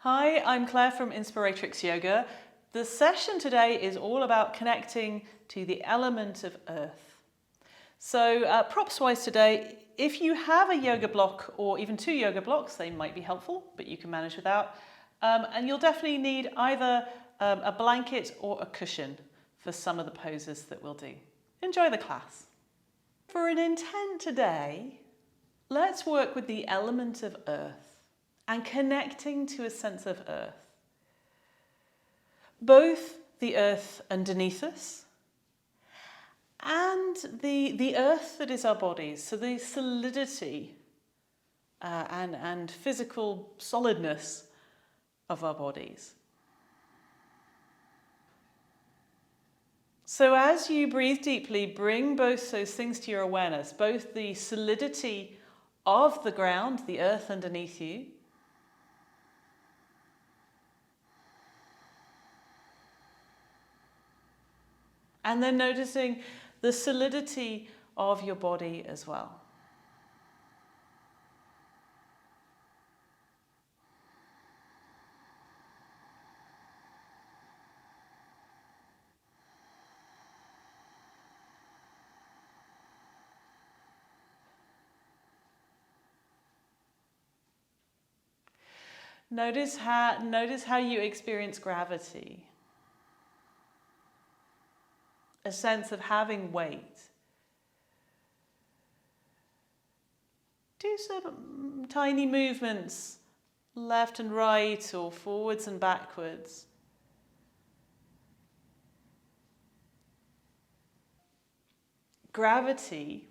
Hi, I'm Claire from Inspiratrix Yoga. The session today is all about connecting to the element of earth. So props-wise today, if you have a yoga block or even two yoga blocks, they might be helpful, but you can manage without. And you'll definitely need either a blanket or a cushion for some of the poses that we'll do. Enjoy the class. For an intent today, let's work with the element of earth and connecting to a sense of earth. Both the earth underneath us and the earth that is our bodies, so the solidity and physical solidness of our bodies. So as you breathe deeply, bring both those things to your awareness, both the solidity of the ground, the earth underneath you, and then noticing the solidity of your body as well. Notice how you experience gravity. A sense of having weight. Do some tiny movements, left and right or forwards and backwards. Gravity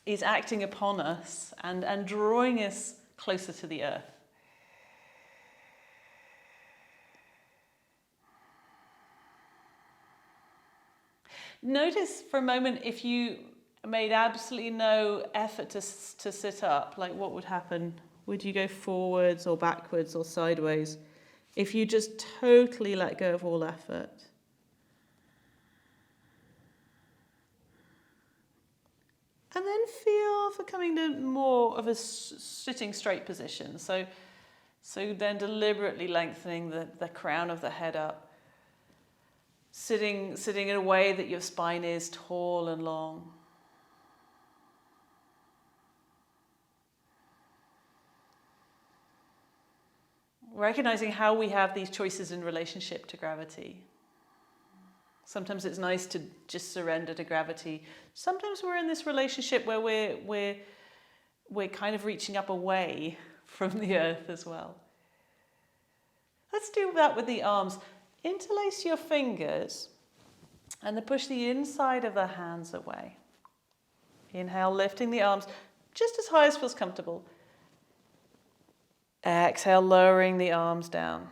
is acting upon us and drawing us closer to the earth. Notice for a moment if you made absolutely no effort to sit up, like what would happen? Would you go forwards or backwards or sideways if you just totally let go of all effort? And then feel for coming to more of a sitting straight position. So then deliberately lengthening the crown of the head up. Sitting in a way that your spine is tall and long. Recognizing how we have these choices in relationship to gravity. Sometimes it's nice to just surrender to gravity. Sometimes we're in this relationship where we're kind of reaching up away from the earth as well. Let's do that with the arms. Interlace your fingers and then push the inside of the hands away. Inhale, lifting the arms just as high as feels comfortable. Exhale, lowering the arms down.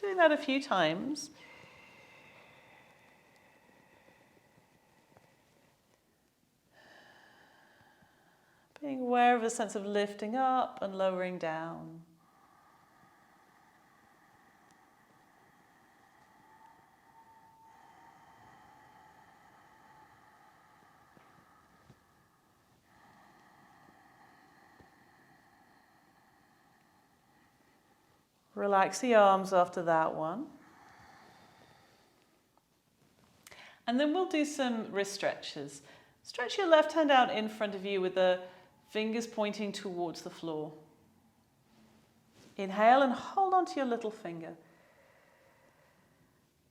Doing that a few times. Being aware of a sense of lifting up and lowering down. Relax the arms after that one. And then we'll do some wrist stretches. Stretch your left hand out in front of you with the fingers pointing towards the floor. Inhale and hold on to your little finger.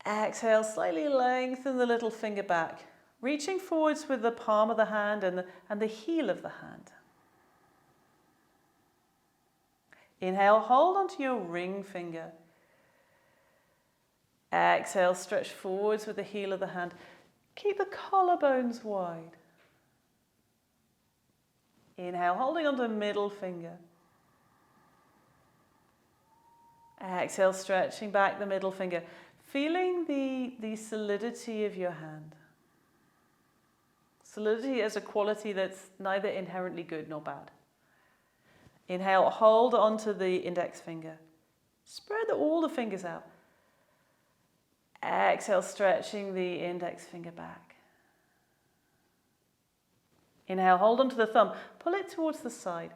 Exhale, slightly lengthen the little finger back, reaching forwards with the palm of the hand and the heel of the hand. Inhale, hold onto your ring finger. Exhale, stretch forwards with the heel of the hand. Keep the collarbones wide. Inhale, holding onto the middle finger. Exhale, stretching back the middle finger. Feeling the solidity of your hand. Solidity as a quality that's neither inherently good nor bad. Inhale, hold onto the index finger. Spread all the fingers out. Exhale, stretching the index finger back. Inhale, hold onto the thumb. Pull it towards the side.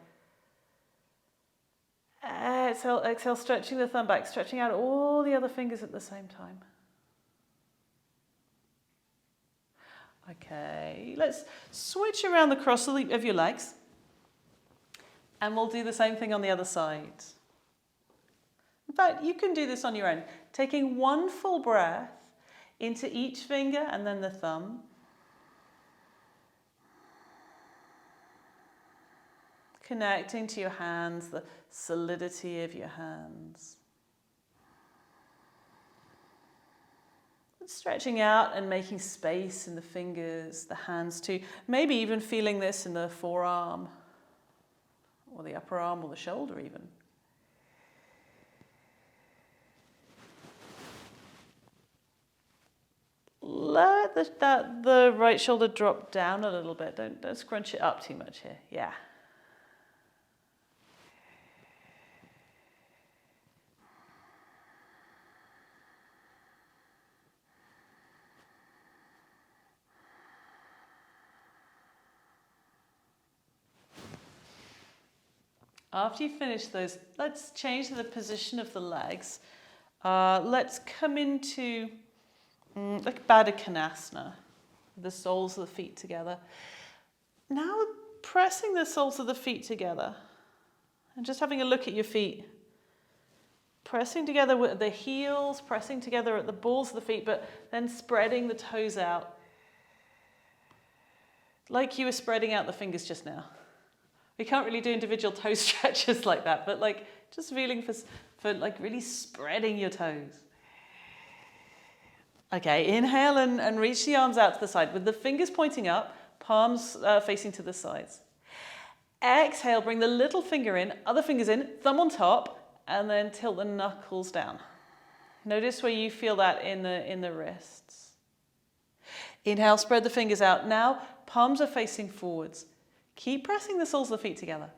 Exhale, exhale, stretching the thumb back, stretching out all the other fingers at the same time. Okay, let's switch around the cross of your legs. And we'll do the same thing on the other side. In fact, you can do this on your own. Taking one full breath into each finger and then the thumb. Connecting to your hands, the solidity of your hands. Stretching out and making space in the fingers, the hands too. Maybe even feeling this in the forearm, or the upper arm, or the shoulder even. Let the right shoulder drop down a little bit. Don't scrunch it up too much here. Yeah. After you finish those, let's change the position of the legs. Let's come into like Badakanasana, the soles of the feet together. Now pressing the soles of the feet together and just having a look at your feet. Pressing together with the heels, pressing together at the balls of the feet, but then spreading the toes out. Like you were spreading out the fingers just now. We can't really do individual toe stretches like that, but like just feeling for like really spreading your toes. Okay, inhale and reach the arms out to the side with the fingers pointing up, palms facing to the sides. Exhale, bring the little finger in, other fingers in, thumb on top, and then tilt the knuckles down. Notice where you feel that in the wrists. Inhale, spread the fingers out. Now, palms are facing forwards. Keep pressing the soles of the feet together.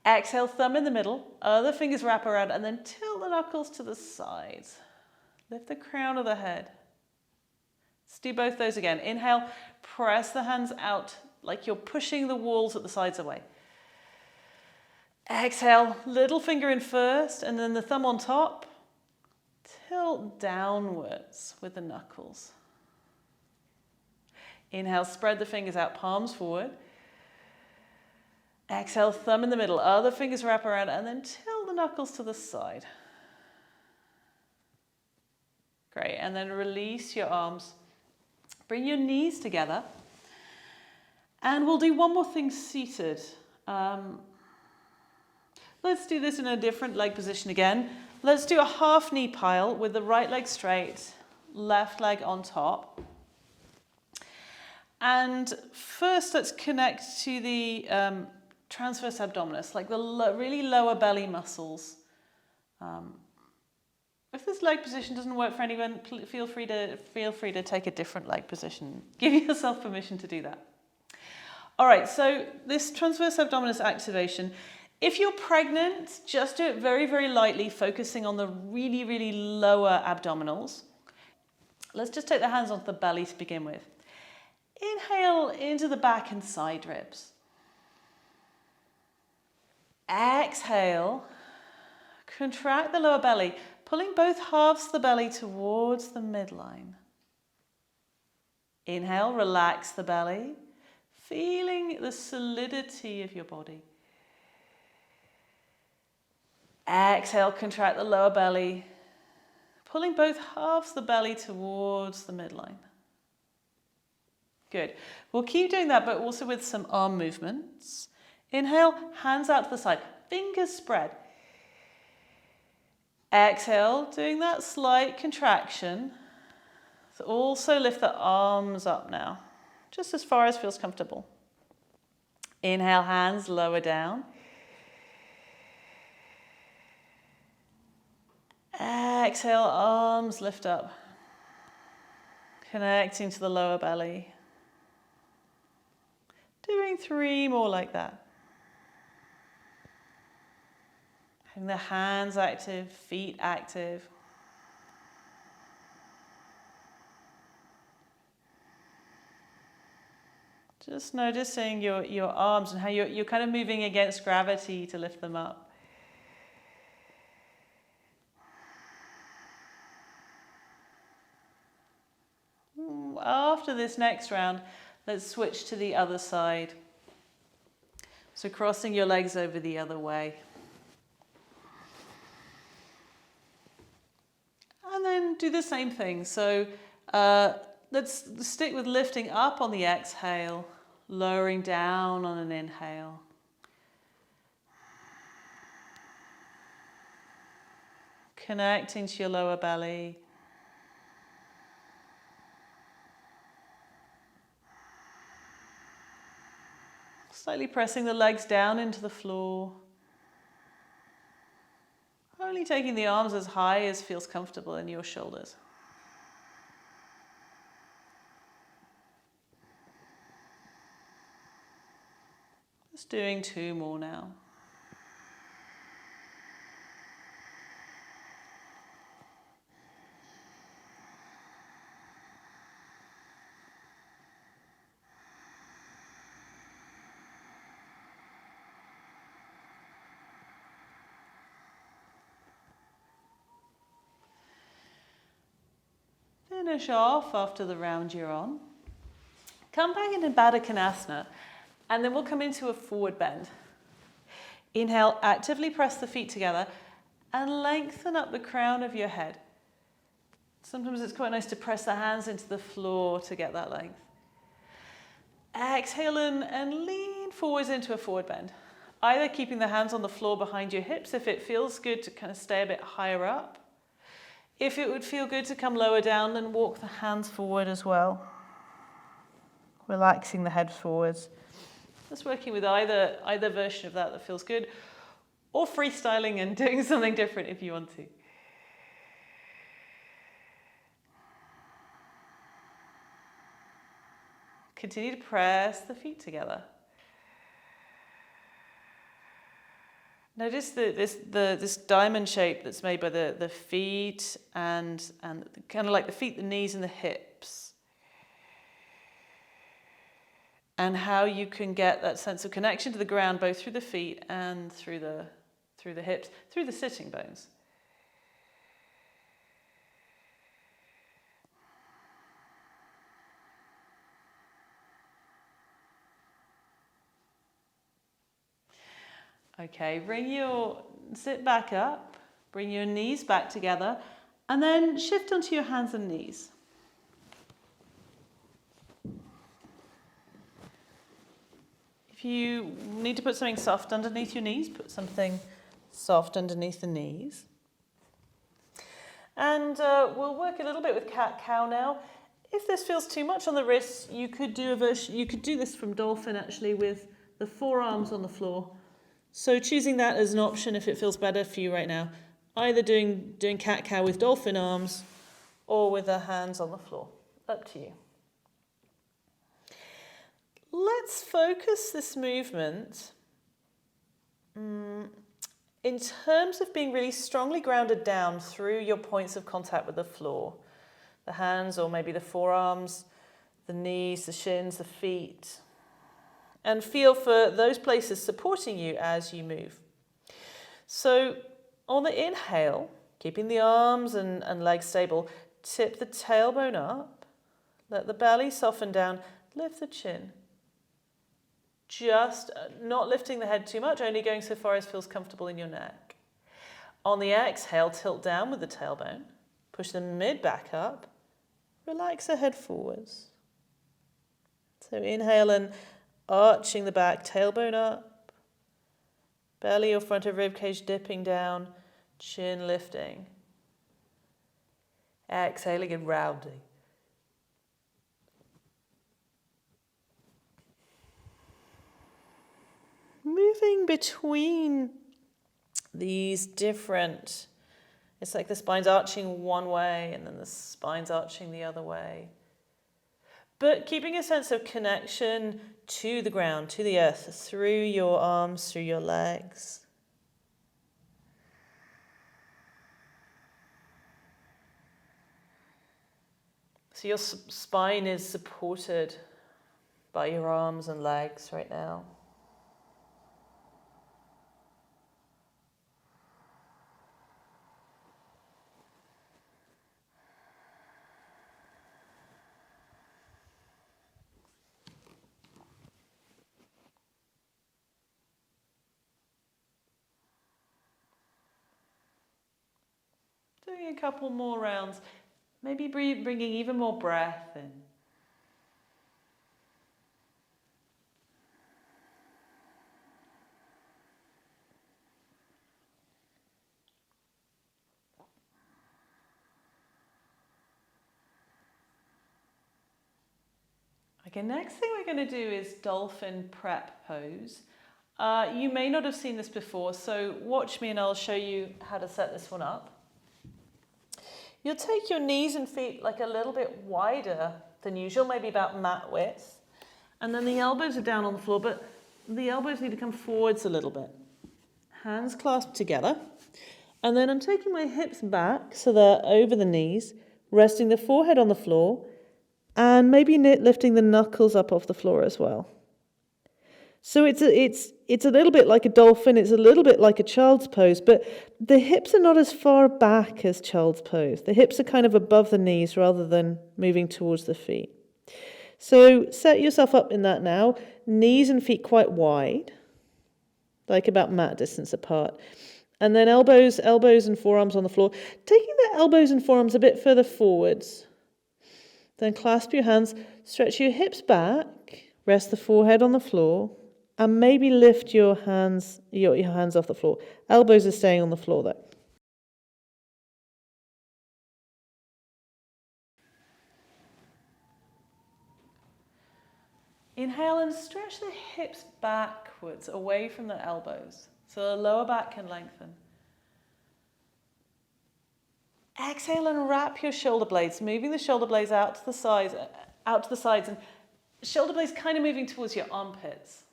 Exhale, thumb in the middle, other fingers wrap around, and then tilt the knuckles to the sides. Lift the crown of the head. Let's do both those again. Inhale, press the hands out like you're pushing the walls at the sides away. Exhale, little finger in first, and then the thumb on top. Tilt downwards with the knuckles. Inhale, spread the fingers out, palms forward. Exhale, thumb in the middle, other fingers wrap around, and then tilt the knuckles to the side. Great, and then release your arms. Bring your knees together. And we'll do one more thing seated. Let's do this in a different leg position again. Let's do a half knee pile with the right leg straight, left leg on top. And first, let's connect to the transverse abdominis, like the really lower belly muscles. If this leg position doesn't work for anyone, feel free to take a different leg position. Give yourself permission to do that. All right, so this transverse abdominis activation, if you're pregnant, just do it very, very lightly, focusing on the really, really lower abdominals. Let's just take the hands onto the belly to begin with. Inhale into the back and side ribs. Exhale, contract the lower belly, pulling both halves of the belly towards the midline. Inhale, relax the belly, feeling the solidity of your body. Exhale, contract the lower belly, pulling both halves of the belly towards the midline. Good. We'll keep doing that, but also with some arm movements. Inhale, hands out to the side, fingers spread. Exhale, doing that slight contraction. So also lift the arms up now, just as far as feels comfortable. Inhale, hands lower down. Exhale, arms lift up, connecting to the lower belly. Doing 3 more like that. Having the hands active, feet active. Just noticing your arms and how you're kind of moving against gravity to lift them up. After this next round, let's switch to the other side. So crossing your legs over the other way. And then do the same thing. So let's stick with lifting up on the exhale, lowering down on an inhale. Connecting to your lower belly. Slightly pressing the legs down into the floor. Only taking the arms as high as feels comfortable in your shoulders. Just doing 2 more now. Finish off after the round you're on. Come back into Badakanasana, and then we'll come into a forward bend. Inhale, actively press the feet together and lengthen up the crown of your head. Sometimes it's quite nice to press the hands into the floor to get that length. Exhale and lean forwards into a forward bend. Either keeping the hands on the floor behind your hips if it feels good to kind of stay a bit higher up. If it would feel good to come lower down, then walk the hands forward as well. Relaxing the head forwards. Just working with either version of that feels good, or freestyling and doing something different if you want to. Continue to press the feet together. Notice this diamond shape that's made by the feet and kind of like the feet, the knees and the hips. And how you can get that sense of connection to the ground both through the feet and through the hips, through the sitting bones. Okay, sit back up, bring your knees back together, and then shift onto your hands and knees. If you need to put something soft underneath your knees, put something soft underneath the knees. And we'll work a little bit with cat-cow now. If this feels too much on the wrists, you could do this from Dolphin actually with the forearms on the floor. So choosing that as an option if it feels better for you right now. Either doing cat-cow with dolphin arms or with the hands on the floor. Up to you. Let's focus this movement in terms of being really strongly grounded down through your points of contact with the floor. The hands or maybe the forearms, the knees, the shins, the feet. And feel for those places supporting you as you move. So on the inhale, keeping the arms and legs stable, tip the tailbone up, let the belly soften down, lift the chin. Just not lifting the head too much, only going so far as feels comfortable in your neck. On the exhale, tilt down with the tailbone, push the mid back up, relax the head forwards. So inhale and arching the back, tailbone up, belly or front of rib cage dipping down, chin lifting. Exhaling and rounding. Moving between these different, it's like the spine's arching one way and then the spine's arching the other way. But keeping a sense of connection to the ground, to the earth, through your arms, through your legs. So your spine is supported by your arms and legs right now. Doing a couple more rounds. Maybe bringing even more breath in. Okay, next thing we're going to do is Dolphin prep pose. You may not have seen this before, so watch me and I'll show you how to set this one up. You'll take your knees and feet like a little bit wider than usual, maybe about mat width. And then the elbows are down on the floor, but the elbows need to come forwards a little bit. Hands clasped together. And then I'm taking my hips back so they're over the knees, resting the forehead on the floor, and maybe lifting the knuckles up off the floor as well. So it's a little bit like a dolphin, it's a little bit like a child's pose, but the hips are not as far back as child's pose. The hips are kind of above the knees rather than moving towards the feet. So set yourself up in that now, knees and feet quite wide, like about mat distance apart. And then elbows and forearms on the floor, taking the elbows and forearms a bit further forwards. Then clasp your hands, stretch your hips back, rest the forehead on the floor, and maybe lift your hands off the floor. Elbows are staying on the floor though. Inhale and stretch the hips backwards, away from the elbows, so the lower back can lengthen. Exhale and wrap your shoulder blades, moving the shoulder blades out to the sides, and shoulder blades kind of moving towards your armpits.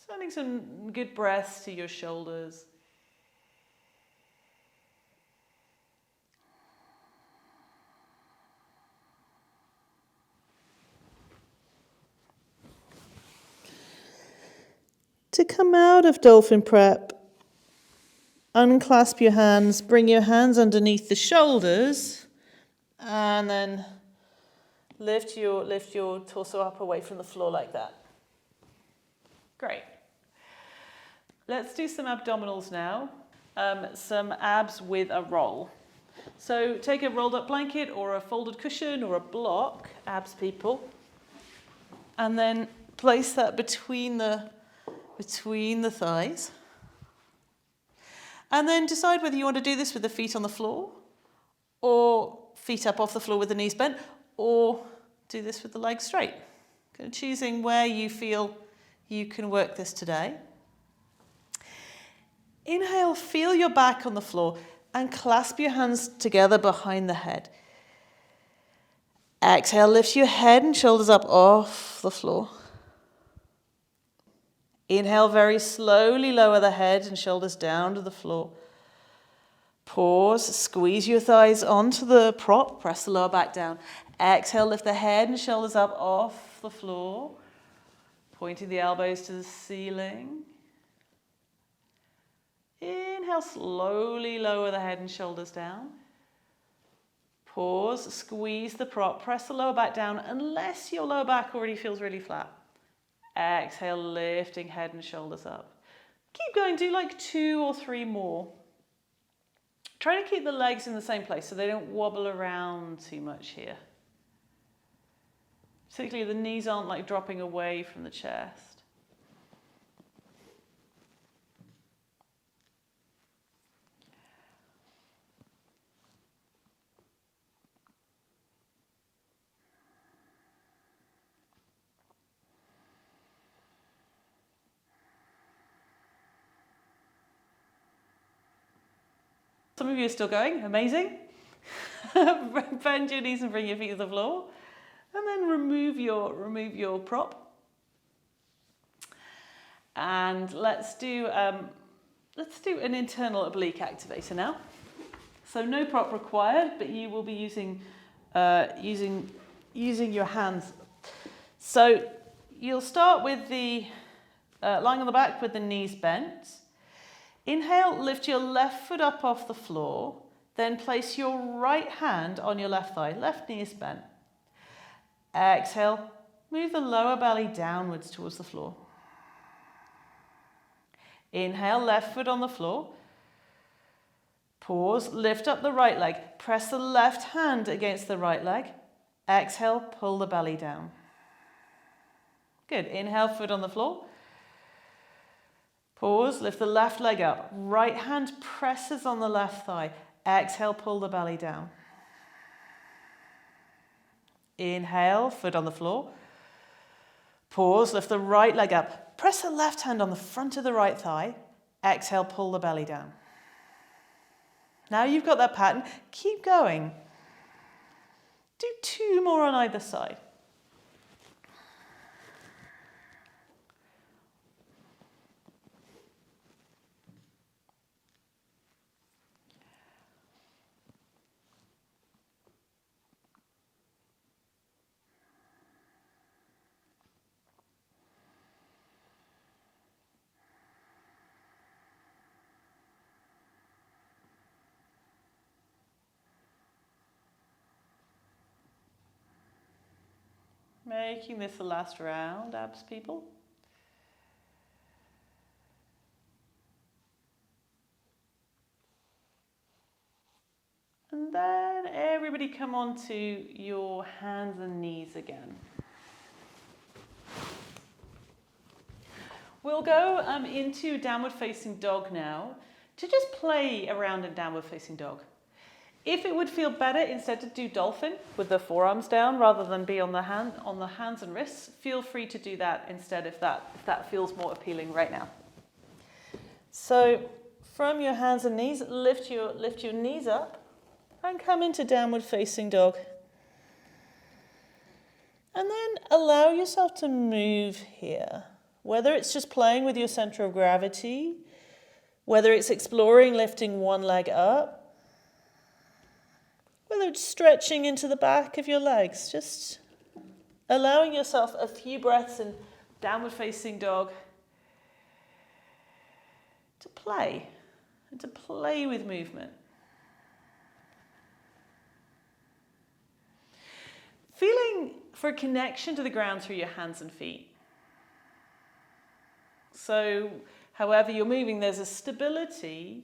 Sending some good breaths to your shoulders. To come out of Dolphin prep, unclasp your hands, bring your hands underneath the shoulders, and then lift your torso up away from the floor like that. Great. Let's do some abdominals now, some abs with a roll. So take a rolled up blanket or a folded cushion or a block, abs people, and then place that between the thighs. And then decide whether you want to do this with the feet on the floor, or feet up off the floor with the knees bent, or do this with the legs straight. Kind of choosing where you feel you can work this today. Inhale, feel your back on the floor and clasp your hands together behind the head. Exhale, lift your head and shoulders up off the floor. Inhale, very slowly lower the head and shoulders down to the floor. Pause, squeeze your thighs onto the prop, press the lower back down. Exhale, lift the head and shoulders up off the floor, pointing the elbows to the ceiling. Inhale, slowly lower the head and shoulders down. Pause, squeeze the prop, press the lower back down unless your lower back already feels really flat. Exhale, lifting head and shoulders up. Keep going, do like 2 or 3 more. Try to keep the legs in the same place so they don't wobble around too much here. Particularly the knees aren't like dropping away from the chest. Some of you are still going, amazing. Bend your knees and bring your feet to the floor. And then remove your prop. And let's do an internal oblique activator now. So no prop required, but you will be using your hands. So you'll start with the lying on the back with the knees bent. Inhale, lift your left foot up off the floor. Then place your right hand on your left thigh, left knee is bent. Exhale, move the lower belly downwards towards the floor. Inhale, left foot on the floor. Pause, lift up the right leg. Press the left hand against the right leg. Exhale, pull the belly down. Good. Inhale, foot on the floor. Pause, lift the left leg up. Right hand presses on the left thigh. Exhale, pull the belly down. Inhale, foot on the floor. Pause, lift the right leg up. Press the left hand on the front of the right thigh. Exhale, pull the belly down. Now you've got that pattern. Keep going. Do 2 more on either side. Making this the last round, abs people. And then everybody come on to your hands and knees again. We'll go into downward facing dog now to just play around in downward facing dog. If it would feel better instead to do dolphin with the forearms down rather than be on the hands and wrists, feel free to do that instead if that feels more appealing right now. So from your hands and knees, lift your knees up and come into downward facing dog. And then allow yourself to move here, whether it's just playing with your center of gravity, whether it's exploring lifting one leg up, whether it's stretching into the back of your legs, just allowing yourself a few breaths in downward facing dog to play and to play with movement. Feeling for a connection to the ground through your hands and feet. So however you're moving, there's a stability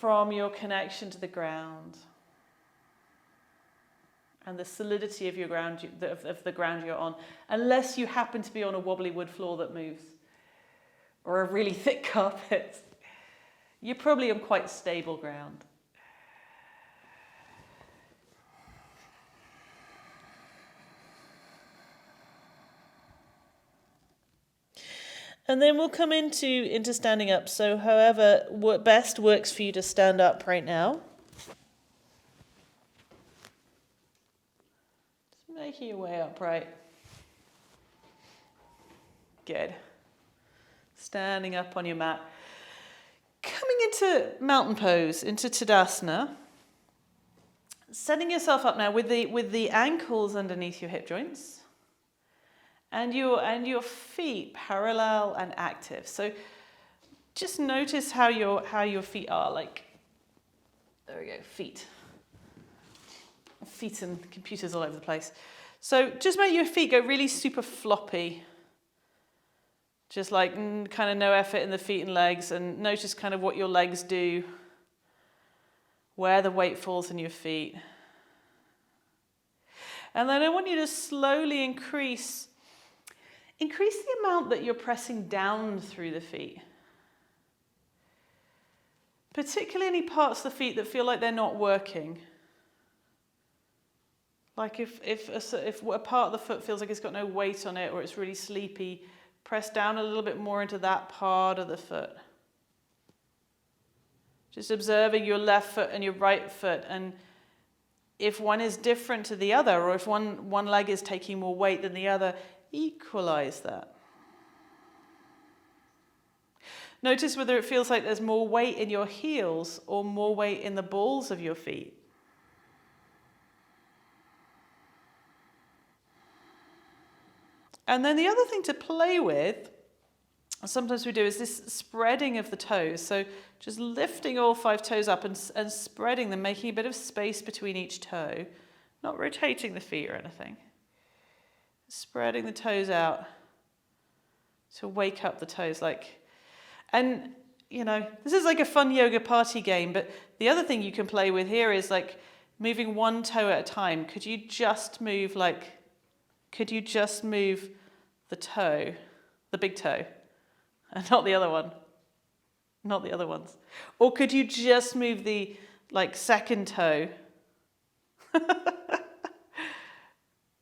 from your connection to the ground and the solidity of your ground, of the ground you're on, unless you happen to be on a wobbly wood floor that moves or a really thick carpet. You're probably on quite stable ground. And then we'll come into standing up. So however what best works for you to stand up right now. Just making your way upright. Good. Standing up on your mat. Coming into mountain pose, into Tadasana. Setting yourself up now with the ankles underneath your hip joints. And your feet parallel and active. So just notice how your feet are, like, there we go, feet and computers all over the place. So just make your feet go really super floppy. Just like kind of no effort in the feet and legs, and notice kind of what your legs do, where the weight falls in your feet. And then I want you to slowly increase the amount that you're pressing down through the feet. Particularly any parts of the feet that feel like they're not working. Like if a part of the foot feels like it's got no weight on it or it's really sleepy, press down a little bit more into that part of the foot. Just observing your left foot and your right foot, and if one is different to the other, or if one leg is taking more weight than the other, equalize that. Notice whether it feels like there's more weight in your heels or more weight in the balls of your feet. And then the other thing to play with sometimes we do is this spreading of the toes. So just lifting all 5 toes up and spreading them, making a bit of space between each toe, not rotating the feet or anything. Spreading the toes out to wake up the toes, and you know, this is like a fun yoga party game, but the other thing you can play with here is like moving one toe at a time. Could you just move the toe, the big toe, and not the other one, not the other ones? Or could you just move the second toe?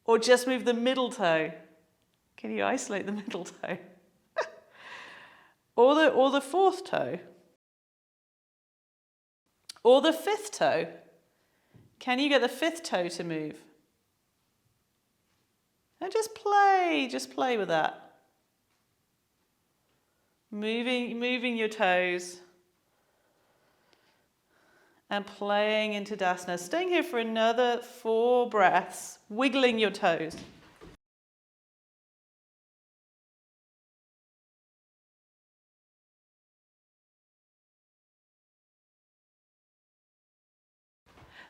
Or just move the middle toe? Can you isolate the middle toe? Or the fourth toe? Or the fifth toe? Can you get the fifth toe to move? And just play with that. Moving your toes and playing into Dasana. Staying here for another 4 breaths, wiggling your toes.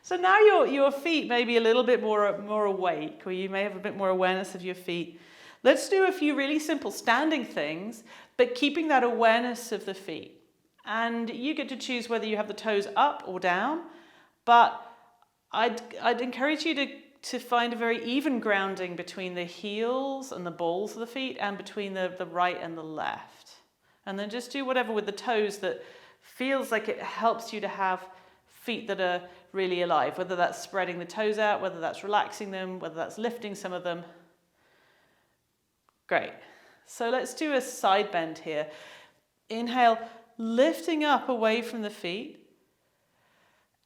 So now your feet may be a little bit more awake, or you may have a bit more awareness of your feet. Let's do a few really simple standing things, but keeping that awareness of the feet. And you get to choose whether you have the toes up or down, but I'd encourage you to find a very even grounding between the heels and the balls of the feet and between the right and the left. And then just do whatever with the toes that feels like it helps you to have feet that are really alive, whether that's spreading the toes out, whether that's relaxing them, whether that's lifting some of them. Great. So let's do a side bend here. Inhale, lifting up away from the feet.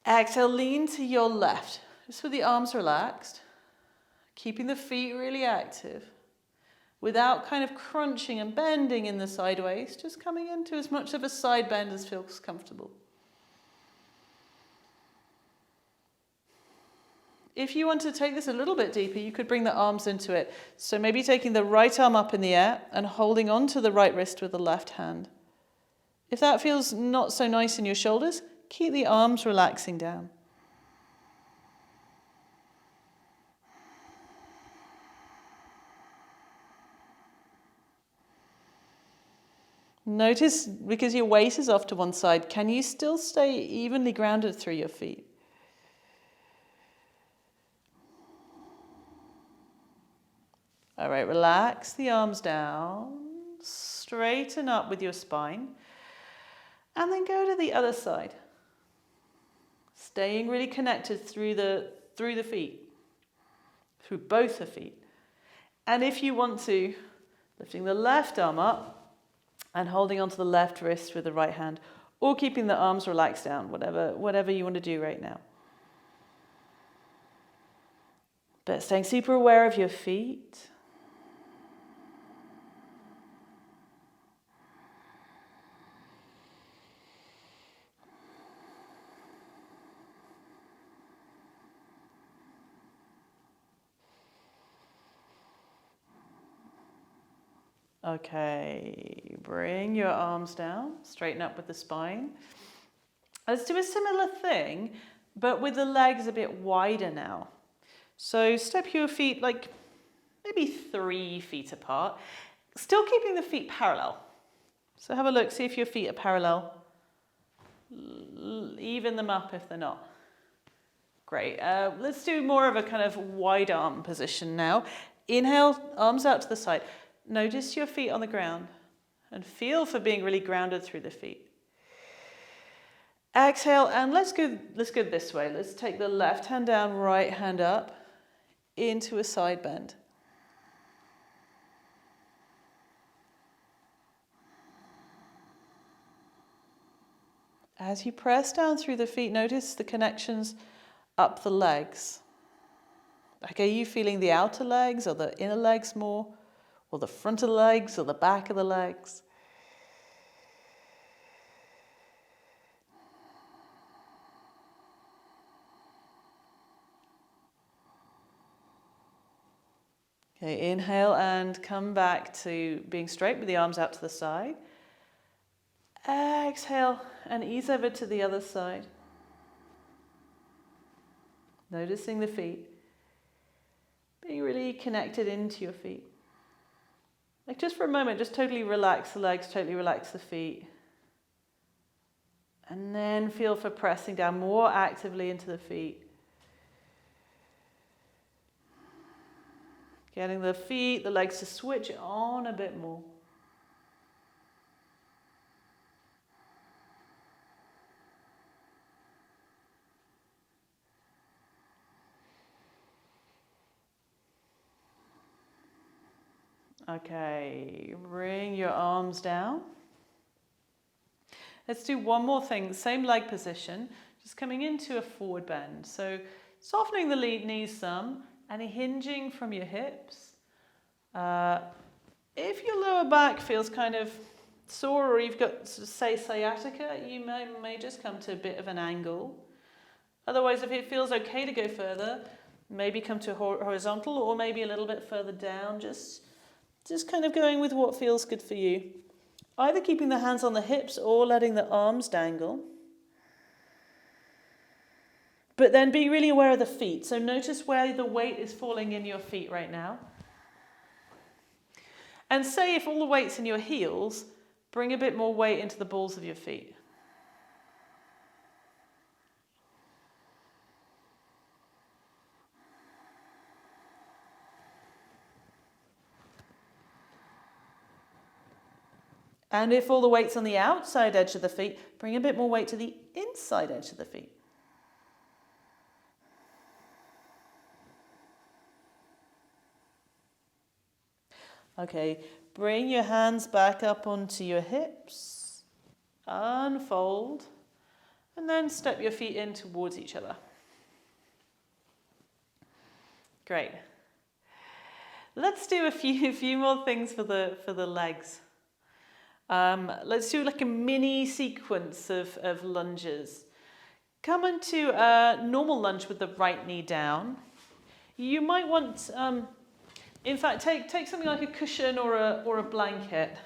Exhale, lean to your left, just with the arms relaxed, keeping the feet really active, without kind of crunching and bending in the sideways, just coming into as much of a side bend as feels comfortable. If you want to take this a little bit deeper, you could bring the arms into it. So maybe taking the right arm up in the air and holding on to the right wrist with the left hand. If that feels not so nice in your shoulders, keep the arms relaxing down. Notice, because your weight is off to one side, can you still stay evenly grounded through your feet? All right, relax the arms down, straighten up with your spine, and then go to the other side. Staying really connected through the feet, through both the feet. And if you want to, lifting the left arm up and holding onto the left wrist with the right hand, or keeping the arms relaxed down, whatever you want to do right now. But staying super aware of your feet. Okay, bring your arms down, straighten up with the spine. Let's do a similar thing, but with the legs a bit wider now. So step your feet like maybe 3 feet apart, still keeping the feet parallel. So have a look, see if your feet are parallel. Even them up if they're not. Great, let's do more of a kind of wide arm position now. Inhale, arms out to the side. Notice your feet on the ground and feel for being really grounded through the feet. Exhale, and let's go this way. Let's take the left hand down, right hand up into a side bend. As you press down through the feet, notice the connections up the legs. Like, are you feeling the outer legs or the inner legs more? Or the front of the legs, or the back of the legs. Okay, inhale and come back to being straight with the arms out to the side. Exhale and ease over to the other side. Noticing the feet. Being really connected into your feet. Like just for a moment, just totally relax the legs, totally relax the feet. And then feel for pressing down more actively into the feet. Getting the feet, the legs to switch on a bit more. Okay, bring your arms down. Let's do one more thing, same leg position, just coming into a forward bend. So softening the knees some and hinging from your hips. If your lower back feels kind of sore or you've got, say, sciatica, you may just come to a bit of an angle. Otherwise, if it feels okay to go further, maybe come to horizontal or maybe a little bit further down, just kind of going with what feels good for you. Either keeping the hands on the hips or letting the arms dangle. But then be really aware of the feet. So notice where the weight is falling in your feet right now. And say if all the weight's in your heels, bring a bit more weight into the balls of your feet. And if all the weight's on the outside edge of the feet, bring a bit more weight to the inside edge of the feet. Okay, bring your hands back up onto your hips, unfold, and then step your feet in towards each other. Great. Let's do a few more things for the legs. Let's do like a mini sequence of lunges. Come into a normal lunge with the right knee down. You might want, in fact, take something like a cushion or a blanket,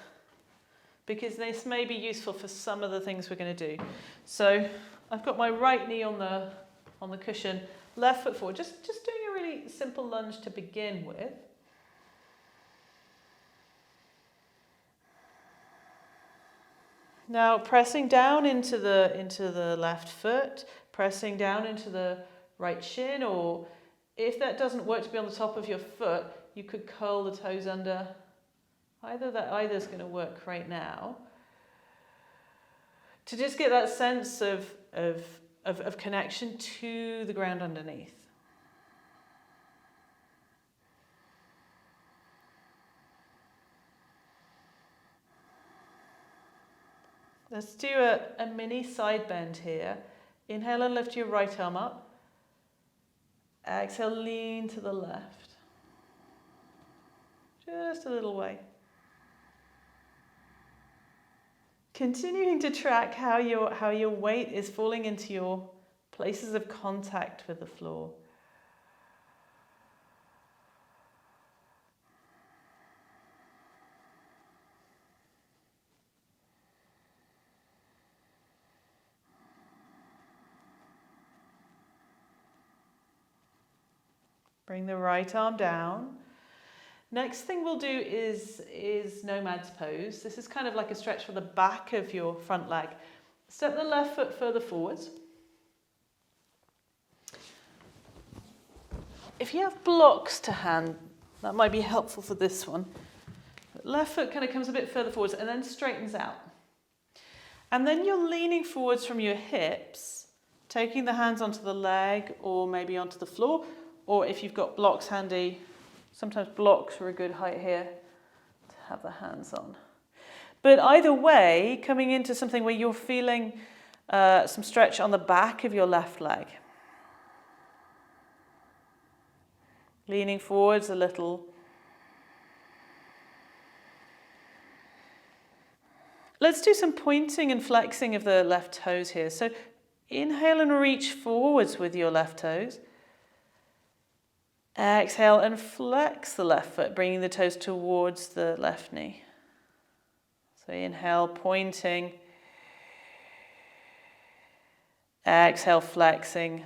because this may be useful for some of the things we're going to do. So I've got my right knee on the cushion, left foot forward. Just doing a really simple lunge to begin with. Now pressing down into the left foot, pressing down into the right shin, or if that doesn't work to be on the top of your foot, you could curl the toes under. Either's going to work right now. To just get that sense of connection to the ground underneath. Let's do a mini side bend here. Inhale and lift your right arm up. Exhale, lean to the left. Just a little way. Continuing to track how your weight is falling into your places of contact with the floor. Bring the right arm down. Next thing we'll do is Nomads Pose. This is kind of like a stretch for the back of your front leg. Step the left foot further forwards. If you have blocks to hand, that might be helpful for this one. Left foot kind of comes a bit further forwards and then straightens out. And then you're leaning forwards from your hips, taking the hands onto the leg or maybe onto the floor. Or if you've got blocks handy, sometimes blocks are a good height here to have the hands on. But either way, coming into something where you're feeling some stretch on the back of your left leg. Leaning forwards a little. Let's do some pointing and flexing of the left toes here. So inhale and reach forwards with your left toes. Exhale and flex the left foot, bringing the toes towards the left knee. So inhale, pointing. Exhale, flexing.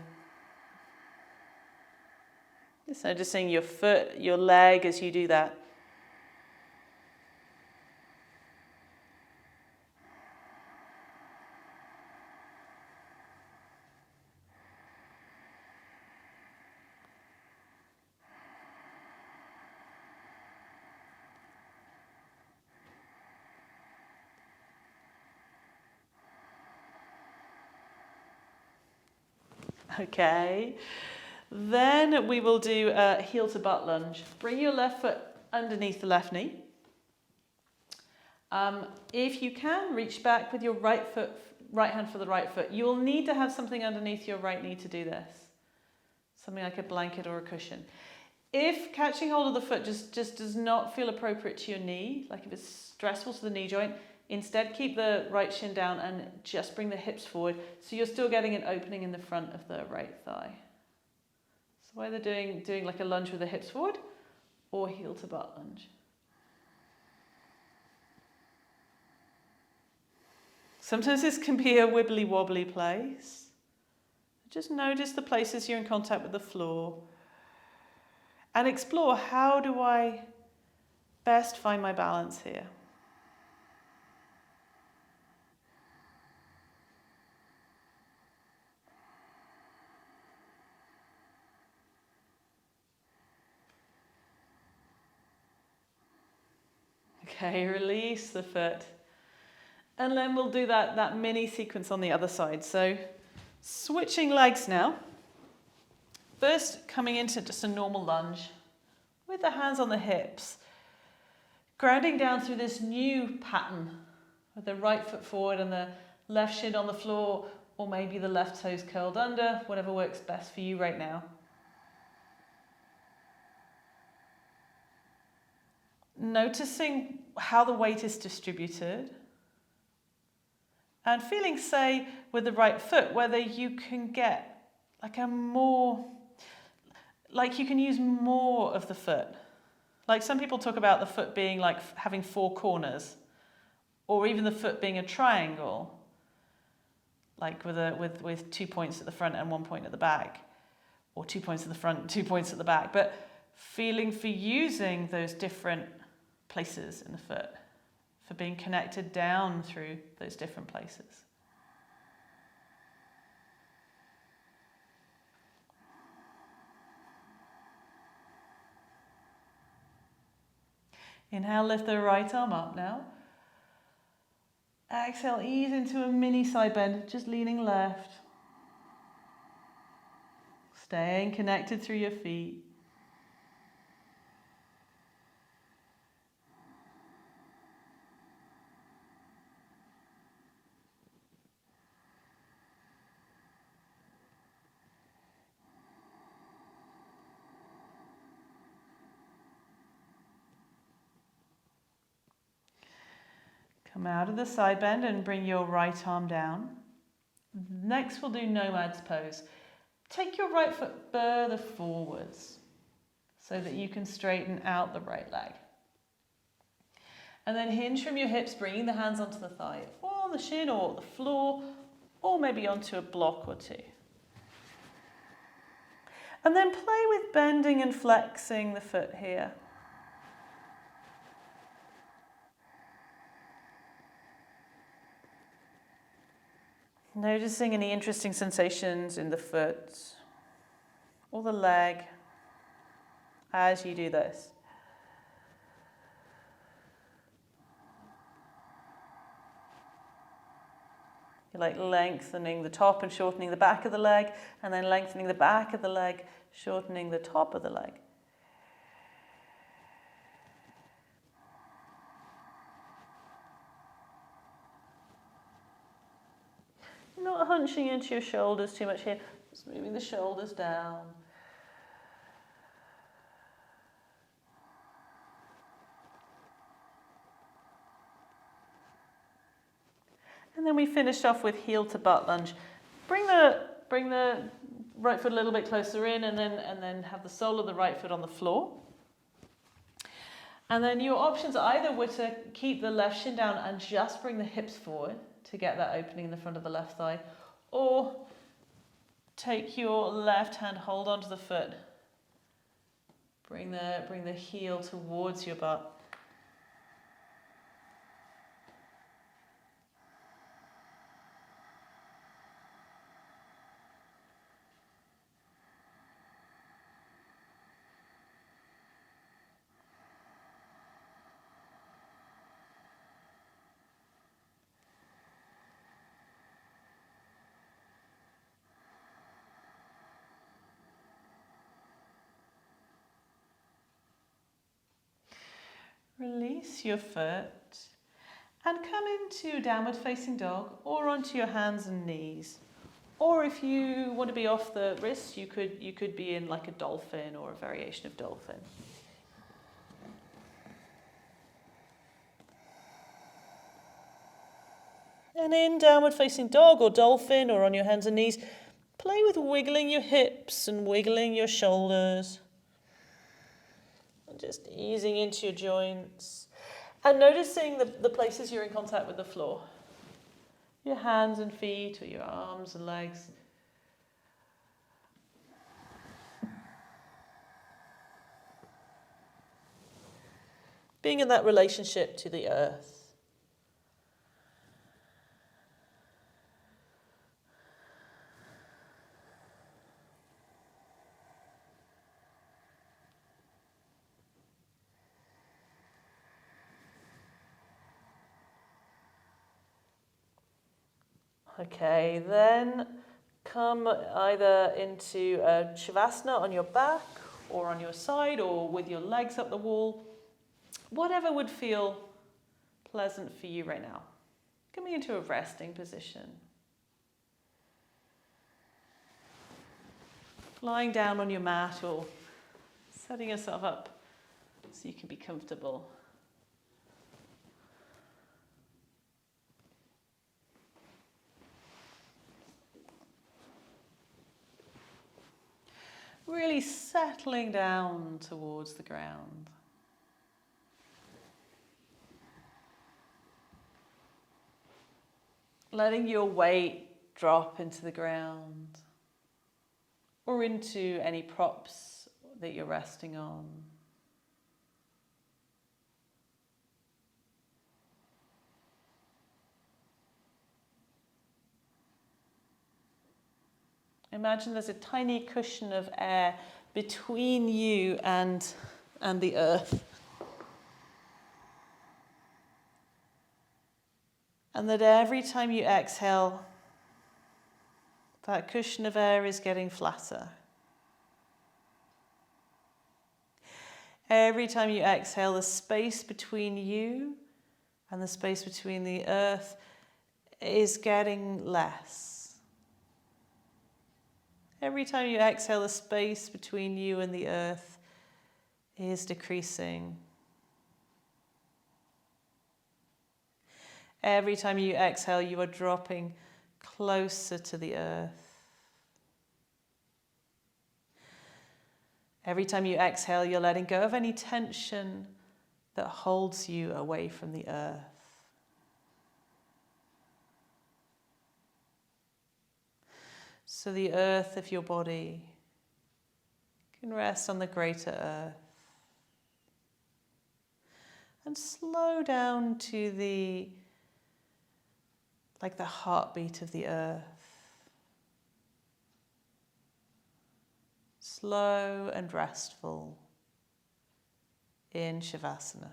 Just noticing your foot, your leg as you do that. Okay, then we will do a heel to butt lunge. Bring your left foot underneath the left knee. If you can, reach back with your right hand for the right foot. You will need to have something underneath your right knee to do this. Something like a blanket or a cushion. If catching hold of the foot just does not feel appropriate to your knee, like if it's stressful to the knee joint, instead keep the right shin down and just bring the hips forward so you're still getting an opening in the front of the right thigh. So either doing like a lunge with the hips forward or heel to butt lunge. Sometimes this can be a wibbly wobbly place. Just notice the places you're in contact with the floor and explore, how do I best find my balance here? Okay, release the foot. And then we'll do that mini sequence on the other side. So switching legs now. First, coming into just a normal lunge with the hands on the hips. Grounding down through this new pattern with the right foot forward and the left shin on the floor, or maybe the left toes curled under, whatever works best for you right now. Noticing how the weight is distributed and feeling, say, with the right foot, whether you can get like you can use more of the foot. Like some people talk about the foot being like having 4 corners, or even the foot being a triangle, like with 2 points at the front and 1 point at the back, or 2 points at the front, 2 points at the back, but feeling for using those different places in the foot, for being connected down through those different places. Inhale, lift the right arm up now. Exhale, ease into a mini side bend, just leaning left. Staying connected through your feet. Come out of the side bend and bring your right arm down. Next we'll do Nomads Pose. Take your right foot further forwards so that you can straighten out the right leg. And then hinge from your hips, bringing the hands onto the thigh, or on the shin or the floor, or maybe onto a block or two. And then play with bending and flexing the foot here. Noticing any interesting sensations in the foot or the leg as you do this. You're like lengthening the top and shortening the back of the leg, and then lengthening the back of the leg, shortening the top of the leg. Not hunching into your shoulders too much here, just moving the shoulders down. And then we finished off with heel to butt lunge. Bring the right foot a little bit closer in, and then have the sole of the right foot on the floor. And then your options either were to keep the left shin down and just bring the hips forward to get that opening in the front of the left thigh, or take your left hand, hold onto the foot, bring the heel towards your butt. Release your foot and come into downward facing dog or onto your hands and knees. Or if you want to be off the wrists, you could be in like a dolphin or a variation of dolphin. And in downward facing dog or dolphin or on your hands and knees, play with wiggling your hips and wiggling your shoulders. Just easing into your joints and noticing the places you're in contact with the floor. Your hands and feet or your arms and legs. Being in that relationship to the earth. Okay, then come either into Shavasana on your back or on your side or with your legs up the wall. Whatever would feel pleasant for you right now. Coming into a resting position. Lying down on your mat or setting yourself up so you can be comfortable. Really settling down towards the ground. Letting your weight drop into the ground or into any props that you're resting on. Imagine there's a tiny cushion of air between you and the earth. And that every time you exhale, that cushion of air is getting flatter. Every time you exhale, the space between you and the space between the earth is getting less. Every time you exhale, the space between you and the earth is decreasing. Every time you exhale, you are dropping closer to the earth. Every time you exhale, you're letting go of any tension that holds you away from the earth. So the earth of your body can rest on the greater earth. And slow down to the heartbeat of the earth. Slow and restful in Shavasana.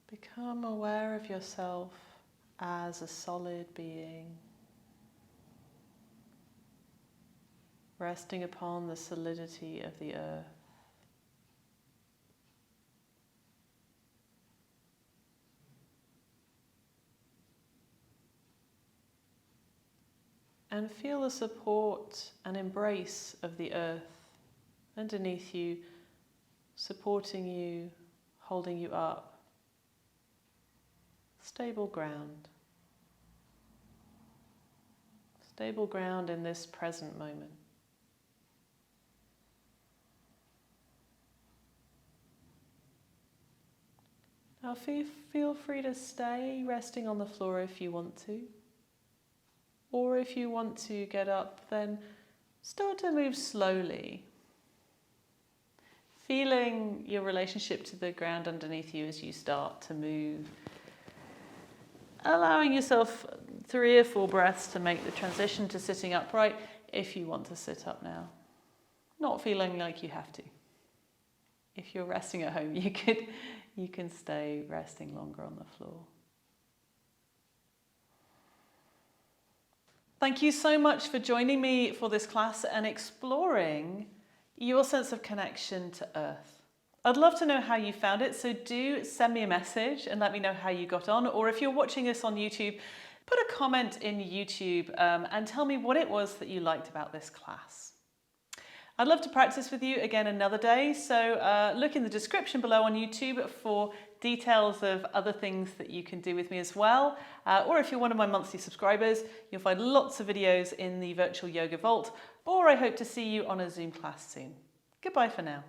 Become aware of yourself as a solid being, resting upon the solidity of the earth. And feel the support and embrace of the earth underneath you, supporting you, holding you up. Stable ground. Stable ground in this present moment. Now feel free to stay resting on the floor if you want to. Or if you want to get up, then start to move slowly. Feeling your relationship to the ground underneath you as you start to move. Allowing yourself 3 or 4 breaths to make the transition to sitting upright if you want to sit up now. Not feeling like you have to. If you're resting at home, you can stay resting longer on the floor. Thank you so much for joining me for this class and exploring your sense of connection to Earth. I'd love to know how you found it, so do send me a message and let me know how you got on. Or if you're watching this on YouTube, put a comment in YouTube and tell me what it was that you liked about this class. I'd love to practice with you again another day, so look in the description below on YouTube for details of other things that you can do with me as well. Or if you're one of my monthly subscribers, you'll find lots of videos in the Virtual Yoga Vault, or I hope to see you on a Zoom class soon. Goodbye for now.